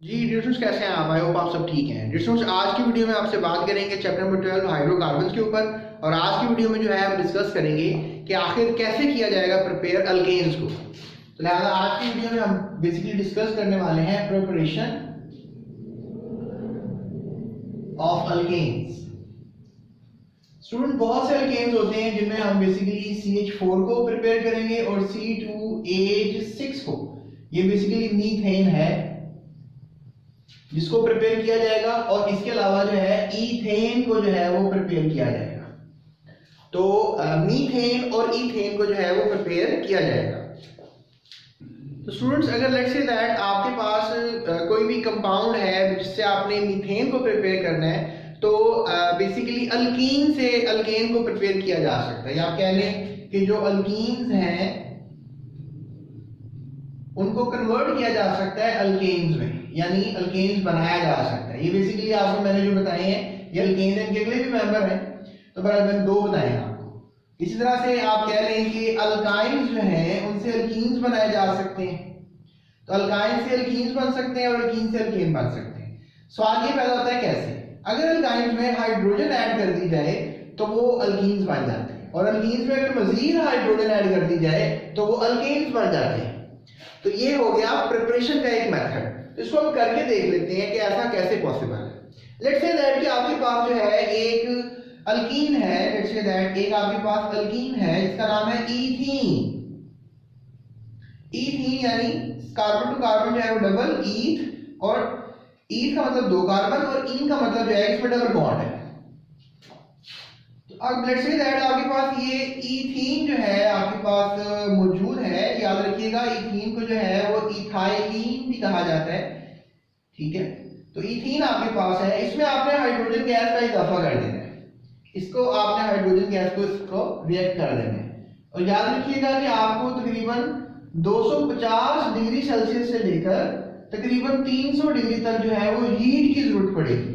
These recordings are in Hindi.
जी डियर स्टूडेंट्स, कैसे हैं आप? आई होप आप सब ठीक हैं। डियर स्टूडेंट्स, आज की वीडियो में आपसे बात करेंगे चैप्टर नंबर 12 हाइड्रोकार्बन्स के ऊपर। और आज की वीडियो में जो है हम डिस्कस करेंगे कि आखिर कैसे किया जाएगा प्रिपेयर अल्केन्स को। तो लिहाजा आज की वीडियो में हम बेसिकली डिस्कस करने वाले हैं प्रिपरेशन ऑफ अल्केन्स। स्टूडेंट, बहुत से अल्केन्स होते हैं जिनमें हम बेसिकली CH4 को प्रिपेयर करेंगे और C2H6 को, ये बेसिकली मीथेन है जिसको प्रिपेयर किया जाएगा। और इसके अलावा जो है ईथेन को जो है वो प्रिपेयर किया जाएगा। तो मीथेन और ईथेन को जो है वो प्रिपेयर किया जाएगा। तो स्टूडेंट्स, अगर लेट्स से दैट आपके पास कोई भी कंपाउंड है जिससे आपने मीथेन को प्रिपेयर करना है, तो बेसिकली अल्कीन से अल्केन को प्रिपेयर किया जा सकता है। या आप कह लें कि जो अल्कीन्स हैं उनको कन्वर्ट किया जा सकता है अल्केन्स में, यानी अल्केन्स बनाया जा सकता है। ये बेसिकली आपको मैंने जो बताए हैं ये अल्केन्स हैं, इनके अगले भी मेंबर हैं, तो बराबर मैंने दो बताए हैं आपको। इसी तरह से आप कह लें कि अल्काइंस जो हैं उनसे अल्कीन्स बनाए जा सकते हैं। तो अल्काइन से अल्कीन्स बन सकते हैं और अल्कीन से अल्केन बन सकते हैं। सवाल ये पैदा होता है कैसे? अगर अल्काइंस में हाइड्रोजन ऐड कर दी जाए तो वो अल्कीन्स बन जाते हैं, और अल्कीन्स में अगर मजीद हाइड्रोजन ऐड कर दी जाए तो वो अल्केन्स बन जाते हैं। तो ये हो गया प्रिपरेशन का एक मेथड। तो इसको हम करके देख लेते हैं कि ऐसा कैसे पॉसिबल है। लेट्स से दैट कि आपके पास जो है एक अल्कीन है, लेट्स से दैट एक आपके पास अल्कीन है जिसका नाम है ईथीन। ईथीन यानी कार्बन टू कार्बन जो है वो डबल ईथ, और ईथ का मतलब दो कार्बन और इन का मतलब जो है इसमें डबल बॉन्ड है। तो अब लेट्स से दैट आपके पास ये ईथीन जो है आपके पास मौजूद है। याद रखिएगा ईथीन को जो है वो इथाइलीन भी कहा जाता है, ठीक है। तो ईथीन आपके पास है, इसमें आपने हाइड्रोजन गैस का इजाफा कर देना है। इसको आपने हाइड्रोजन गैस को इसको रिएक्ट कर देना है। और याद रखिएगा कि आपको तकरीबन 250 डिग्री सेल्सियस से लेकर तकरीबन 300 डिग्री तक जो है वो हीट की जरूरत पड़ेगी।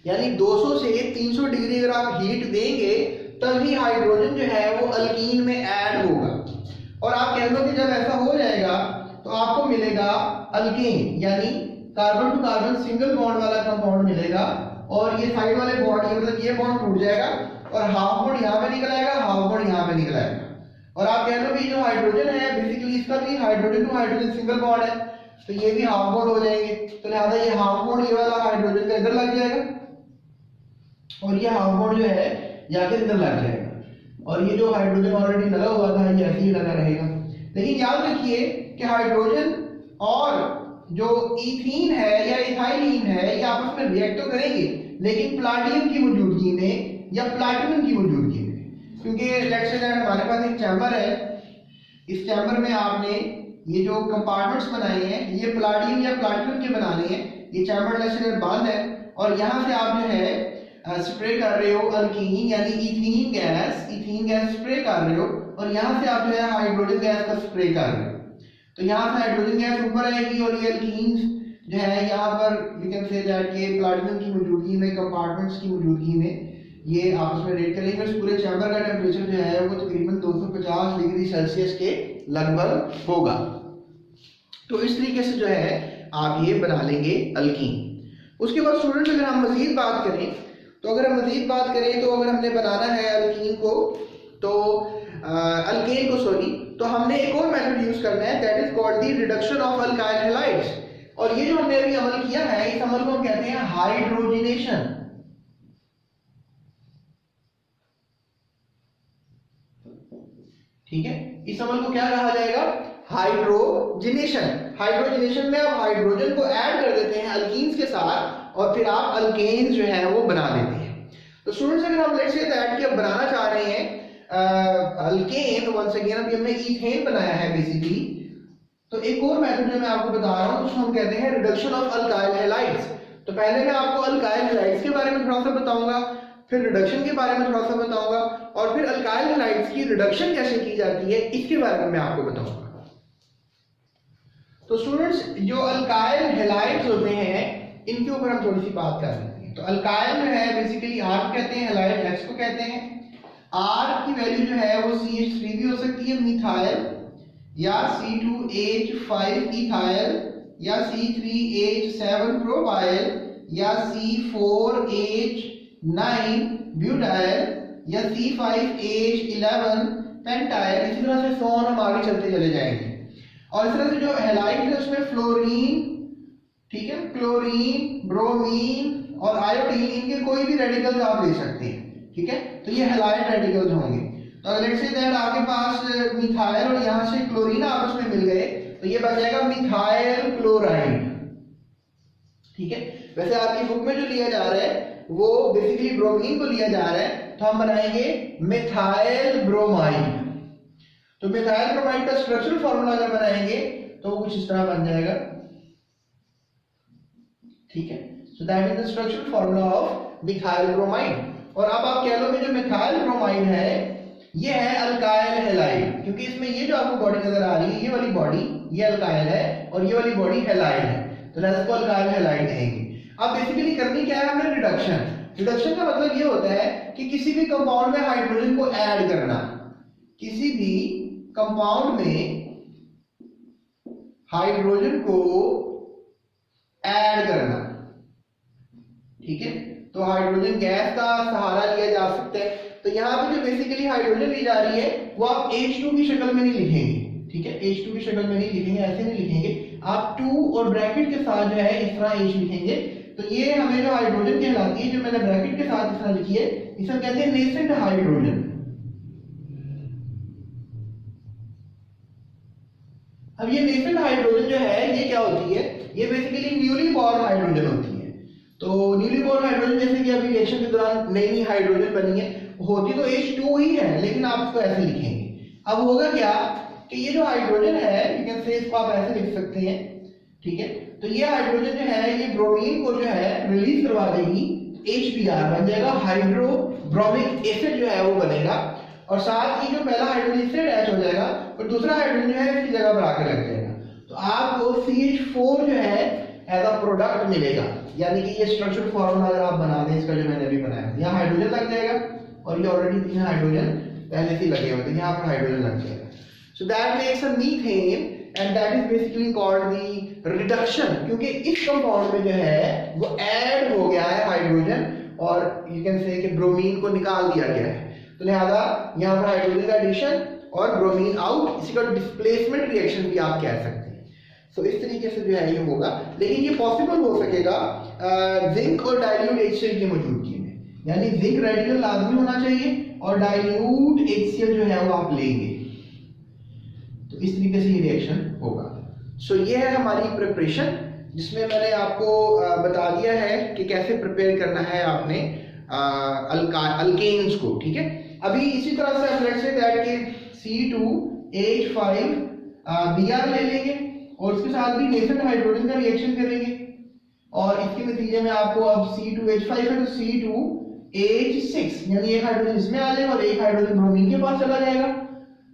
यानी 200 से 300 डिग्री अगर आप हीट देंगे तभी हाइड्रोजन जो है वो अल्कीन में ऐड होगा। और आप कह लो कि जब ऐसा हो जाएगा तो आपको मिलेगा अल्केन, यानी carbon to carbon single bond वाला कंपाउंड मिलेगा। और ये साइड वाले बॉन्ड, मतलब ये बॉन्ड टूट जाएगा और हाफ बॉन्ड यहाँ पे निकल आएगा, हाफ बॉन्ड यहाँ पे निकल आएगा। और आप कह लो कि जो हाइड्रोजन है बेसिकली इसका भी hydrogen to hydrogen single bond है, तो ये भी हाफ बॉन्ड हो जाएंगे। तो लिहाजा ये हाफ बॉन्ड ये वाला हाइड्रोजन का इधर लग जाएगा और ये हाफ बॉन्ड जो है जाके इधर लग जाएगा। और ये जो हाइड्रोजन ऑलरेडी लगा हुआ था ये ऐसे ही लगा रहेगा। लेकिन याद रखिए कि हाइड्रोजन और जो ईथीन है या इथाइलीन है ये आपस में रिएक्ट तो करेंगे, लेकिन प्लाटिनम की मौजूदगी में या प्लैटिनम की मौजूदगी में। क्योंकि लेट्स से दैट हमारे पास एक चैम्बर है, इस चैम्बर में आपने ये जो कंपार्टमेंट्स बनाए हैं ये प्लाटिनम या प्लैटिनम के बनाने हैं। ये चैम्बर लेट्स से दैट बंद है और यहाँ से आप जो है स्प्रे कर रहे हो अल्कीन यानी इथीन गैस स्प्रे कर रहे हो, और यहाँ से आप जो है हाइड्रोजन गैस का स्प्रे कर रहे हो। तो यहाँ से हाइड्रोजन गैस ऊपर आएगी और ये अल्कीन्स जो है यहाँ पर यू कैन से दैट के प्लाटिनम की मौजूदगी में, कंपार्टमेंट्स की मौजूदगी में ये आपस में रिएक्ट करेंगे। इस पूरे चैम्बर का टेम्परेचर जो है वो तकरीबन 250 डिग्री सेल्सियस के लगभग होगा। तो इस तरीके से जो है आप ये बना लेंगे अल्कीन। उसके बाद स्टूडेंट्स, अगर हम मजीद बात करें तो अगर हमने बनाना है अल्कीन को, तो अल्केन को सॉरी, तो हमने एक और मेथड यूज करना है, that is called the reduction of alkyl halides. और ये जो हमने अभी अमल किया है इस अमल को हम कहते हैं हाइड्रोजिनेशन। ठीक है, इस अमल को क्या कहा जाएगा? हाइड्रोजिनेशन। हाइड्रोजिनेशन में आप हाइड्रोजन को ऐड कर देते हैं अल्कीन्स के साथ और फिर आप अल्केन्स जो है वो बना देते हैं। तो स्टूडेंट्स, अगर हम लेट्स से दैट कि अब बनाना चाह रहे हैं अल्केन, वंस अगेन अभी हमने ईथेन बनाया है बेसिकली, तो एक और मेथड जो मैं आपको बता रहा हूं उसको हम कहते हैं रिडक्शन ऑफ अल्काइल हैलाइड्स। तो पहले मैं आपको अल्काइल हैलाइड्स के बारे में थोड़ा सा बताऊंगा, फिर रिडक्शन के बारे में थोड़ा सा बताऊंगा, और फिर अल्काइल हैलाइड्स की रिडक्शन कैसे की जाती है इसके बारे में मैं आपको बताऊंगा। तो स्टूडेंट्स, जो अल्काइल हैलाइड्स होते हैं इनके ऊपर हम थोड़ी सी बात कर लेते हैं। तो अल्काइल जो है बेसिकली आर को कहते हैं, हैलाइड एक्स को कहते हैं। आर की वैल्यू जो है वो CH3 भी हो सकती है मिथाइल, या C2H5 इथाइल, या C3H7 प्रोपाइल या C4H9 ब्यूटाइल या C5H11 पेंटाइल। इसी तरह से सोन हम आगे चलते चले जाएंगे। और इस तरह से जो हैलाइड है उसमें फ्लोरीन, ठीक है, क्लोरीन, ब्रोमीन और आयोडीन, इनके कोई भी रेडिकल्स आप ले सकते हैं, ठीक है। तो ये हैलाइड रेडिकल्स होंगे। तो लेट्स से दैट आपके पास मिथाइल और यहाँ से क्लोरीन आपस में मिल गए, तो ये बन जाएगा मिथाइल क्लोराइड, ठीक है। वैसे आपकी बुक में जो लिया जा रहा है वो बेसिकली ब्रोमीन को लिया जा रहा है, तो हम बनाएंगे मिथाइल ब्रोमाइड। तो मिथाइल ब्रोमाइड का स्ट्रक्चरल फॉर्मूला अगर बनाएंगे तो वो कुछ इस तरह बन जाएगा, ठीक है। So that is the structural formula of methyl bromide. और अब आप कह लो कि जो मिथाइल ब्रोमाइड है ये है अल्काइल हैलाइड, क्योंकि इसमें ये जो आपको बॉडी नजर आ रही है, ये वाली बॉडी ये अल्काइल है और ये वाली बॉडी हैलाइड है, तो इसको अल्काइल हैलाइड कहेंगे। अब बेसिकली करनी क्या है हमने, रिडक्शन। रिडक्शन का मतलब ये होता है कि किसी भी कंपाउंड में हाइड्रोजन को ऐड करना, किसी भी कंपाउंड में हाइड्रोजन को ऐड करना, ठीक है। तो हाइड्रोजन गैस का सहारा लिया जा सकता है। तो यहाँ पे जो बेसिकली हाइड्रोजन ली जा रही है वो आप H2 की शक्ल में नहीं लिखेंगे, ठीक है। H2 की शक्ल में नहीं लिखेंगे, ऐसे नहीं लिखेंगे आप, 2 और ब्रैकेट के साथ जो है इस तरह H लिखेंगे। तो ये हमें जो हाइड्रोजन कहलाती है, जो मैंने ब्रैकेट के साथ इस तरह लिखी है, इसे हम कहते हैं नेसेंट हाइड्रोजन। अब ये नेसेंट हाइड्रोजन जो है ये क्या होती है, ये बेसिकली न्यूली बॉर्न हाइड्रोजन होती है। तो न्यूली बॉर्न हाइड्रोजन जैसे कि अभी रिएक्शन के दौरान नई नई हाइड्रोजन बनी है, होती तो H2 ही है, लेकिन आप इसको ऐसे लिखेंगे। अब होगा क्या कि ये जो हाइड्रोजन है, यू कैन से इसको आप ऐसे लिख सकते हैं, ठीक है। तो ये हाइड्रोजन जो है ये ब्रोमीन को जो है रिलीज करवा देगी, HBr बन जाएगा, हाइड्रोब्रोमिक एसिड जो है वो बनेगा, और साथ ही जो पहला हाइड्रोजन इससे अटैच हो जाएगा और दूसरा हाइड्रोजन जो है इसकी जगह पर आकर लग जाएगा। तो आपको CH4 जो है एज अ प्रोडक्ट मिलेगा, यानी कि ये स्ट्रक्चरल फॉर्मूला अगर आप बना दें इसका, जो मैंने अभी बनाया, यहाँ हाइड्रोजन लग जाएगा और ये ऑलरेडी 3 हाइड्रोजन पहले से लगे होते हैं, यहाँ पर हाइड्रोजन लग जाएगा। So that makes a methane and that is basically called the reduction, क्योंकि इस कंपाउंड में जो है वो ऐड हो गया है हाइड्रोजन और यू कैन से कि ब्रोमीन को निकाल दिया गया है। तो लिहाजा यहाँ पर हाइड्रोजन का एडिशन और ब्रोमीन आउट, इसी का डिस्प्लेसमेंट रिएक्शन भी आप कह सकते हैं। सो इस तरीके से जो है ये होगा, लेकिन ये पॉसिबल हो सकेगा जिंक और डाइल्यूट HCl की मौजूदगी में, यानी जिंक रेडिकल लाजमी होना चाहिए और डाइल्यूट HCl जो है वो आप लेंगे, तो इस तरीके से ये रिएक्शन होगा। सो ये है हमारी प्रिपरेशन, जिसमें मैंने आपको बता दिया है कि कैसे प्रिपेयर करना है आपने अल्केन्स को, ठीक है। अभी इसी तरह से हम लेट्स से दैट कि C2H5Br ले लेंगे और उसके साथ भी नेसेंट हाइड्रोजन का रिएक्शन करेंगे, और इसके नतीजे में आपको अब C2H5 है तो C2H6, यानी एक हाइड्रोजन इसमें आ जाएगा और एक हाइड्रोजन ब्रोमीन के पास चला जाएगा।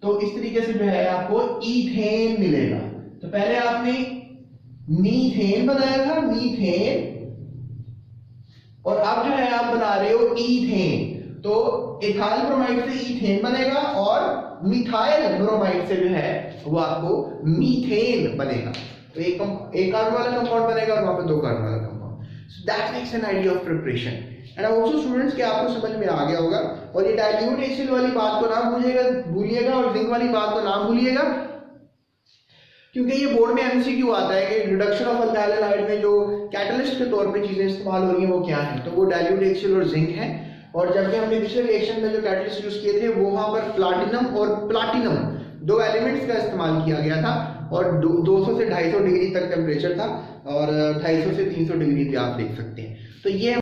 तो इस तरीके से जो है आपको ईथेन मिलेगा। तो पहले आपने मीथेन बनाया था, मीथेन, और अब जो है आप बना रहे हो ईथेन। तो इथाइल ब्रोमाइड से ईथेन बनेगा और मिथाइल ब्रोमाइड से जो है वो आपको मीथेन बनेगा। तो एक कार्बन वाला कंपाउंड बनेगा और वहां पे 2 कार्बन वाला compound. So that makes an idea of preparation and also students कि आपको समझ में आ गया होगा। और ये डाइल्यूट HCl वाली बात को ना भूलिएगा और जिंक वाली बात को ना भूलिएगा, क्योंकि ये बोर्ड में MCQ आता है कि रिडक्शन ऑफ अल्काइल हैलाइड में जो कैटलिस्ट के तौर पे चीजें इस्तेमाल हो रही हैं वो क्या है, तो वो डाइल्यूट HCl और जिंक है। और जबकि हमने पिछले रिएक्शन में जो कैटलिस्ट यूज किए थे वो वहां पर प्लाटिनम और प्लाटिनम 2 एलिमेंट्स का इस्तेमाल किया गया था, और 200 से 250 डिग्री तक टेम्परेचर था, और 250 से 300 डिग्री पे आप देख सकते हैं। तो ये